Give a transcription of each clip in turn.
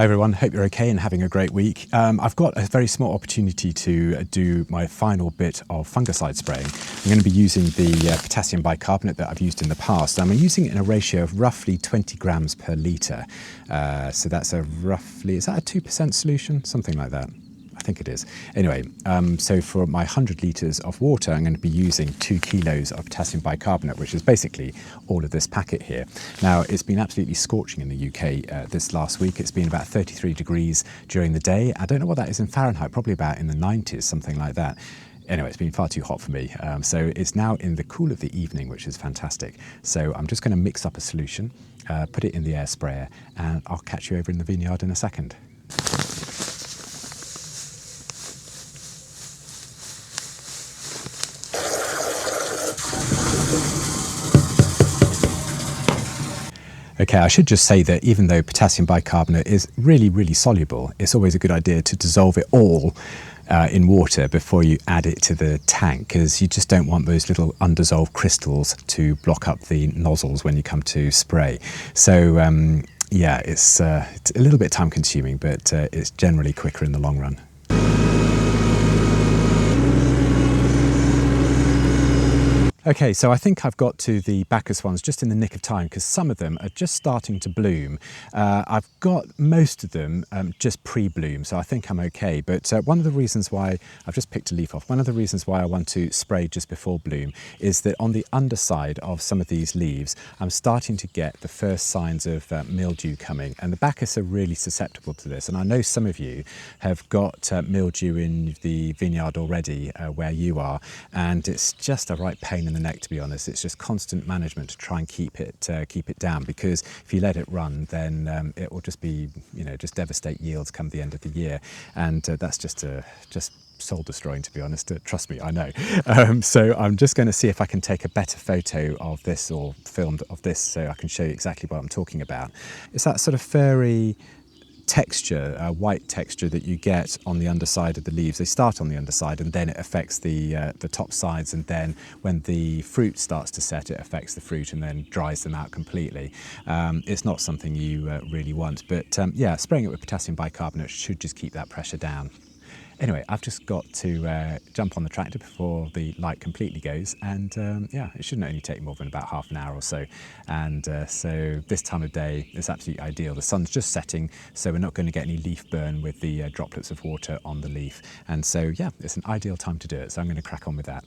Hi everyone, hope you're okay and having a great week. I've got a very small opportunity to do my final bit of fungicide spraying. I'm going to be using the potassium bicarbonate that I've used in the past. I'm using it in a ratio of roughly 20 grams per litre. So that's a roughly, is that a 2% solution? Something like that. I think it is. Anyway, so for my 100 litres of water, I'm going to be using 2 kilos of potassium bicarbonate, which is basically all of this packet here. Now, it's been absolutely scorching in the UK this last week. It's been about 33 degrees during the day. I don't know what that is in Fahrenheit, probably about in the 90s, something like that. Anyway, it's been far too hot for me. So it's now in the cool of the evening, which is fantastic. So I'm just going to mix up a solution, put it in the air sprayer, and I'll catch you over in the vineyard in a second. Okay, I should just say that even though potassium bicarbonate is really soluble, it's always a good idea to dissolve it all in water before you add it to the tank, because you just don't want those little undissolved crystals to block up the nozzles when you come to spray. So yeah, it's a little bit time consuming, but it's generally quicker in the long run. Okay, so I think I've got to the Bacchus ones just in the nick of time, because some of them are just starting to bloom. I've got most of them just pre-bloom, so I think I'm okay. But one of the reasons why, I've just picked a leaf off, one of the reasons why I want to spray just before bloom is that on the underside of some of these leaves, I'm starting to get the first signs of mildew coming. And the Bacchus are really susceptible to this. And I know some of you have got mildew in the vineyard already where you are, and it's just a right pain in the neck, to be honest. It's just constant management to try and keep it down, because if you let it run, then it will just be, you know, just devastate yields come the end of the year, and that's just soul destroying, to be honest. Trust me, I know. So I'm just going to see if I can take a better photo of this, or filmed of this, so I can show you exactly what I'm talking about. It's that sort of furry texture, white texture that you get on the underside of the leaves. They start on the underside and then it affects the top sides, and then when the fruit starts to set, it affects the fruit and then dries them out completely. It's not something you really want, but yeah, spraying it with potassium bicarbonate should just keep that pressure down. Anyway, I've just got to jump on the tractor before the light completely goes, and yeah, it shouldn't only take more than about half an hour or so. And so this time of day is absolutely ideal. The sun's just setting, so we're not going to get any leaf burn with the droplets of water on the leaf. And so yeah, it's an ideal time to do it. So I'm going to crack on with that.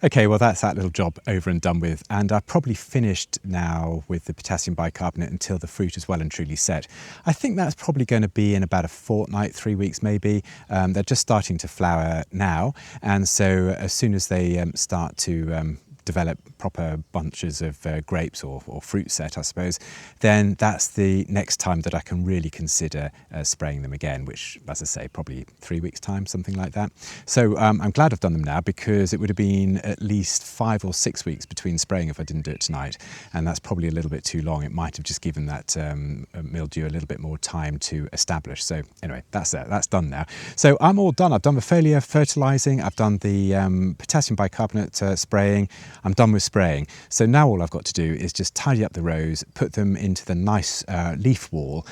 Okay, well that's that little job over and done with, and I've probably finished now with the potassium bicarbonate until the fruit is well and truly set. I think that's probably going to be in about a fortnight, 3 weeks maybe. They're just starting to flower now, and so as soon as they start to develop proper bunches of grapes or fruit set, I suppose, then that's the next time that I can really consider spraying them again, which, as I say, probably 3 weeks time, something like that. So I'm glad I've done them now, because it would have been at least 5 or 6 weeks between spraying if I didn't do it tonight, and that's probably a little bit too long. It might have just given that mildew a little bit more time to establish. So anyway, that's done now. So I'm all done. I've done the foliar fertilizing, I've done the potassium bicarbonate spraying, I'm done with spraying. So now all I've got to do is just tidy up the rows, put them into the nice leaf wall,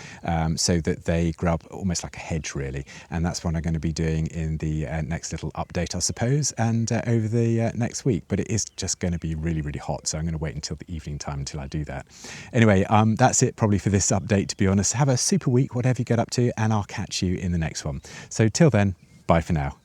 so that they grow up almost like a hedge really. And that's what I'm going to be doing in the next little update, I suppose, and over the next week. But it is just going to be really hot, so I'm going to wait until the evening time until I do that. Anyway, that's it probably for this update, to be honest. Have a super week, whatever you get up to, and I'll catch you in the next one. So till then, bye for now.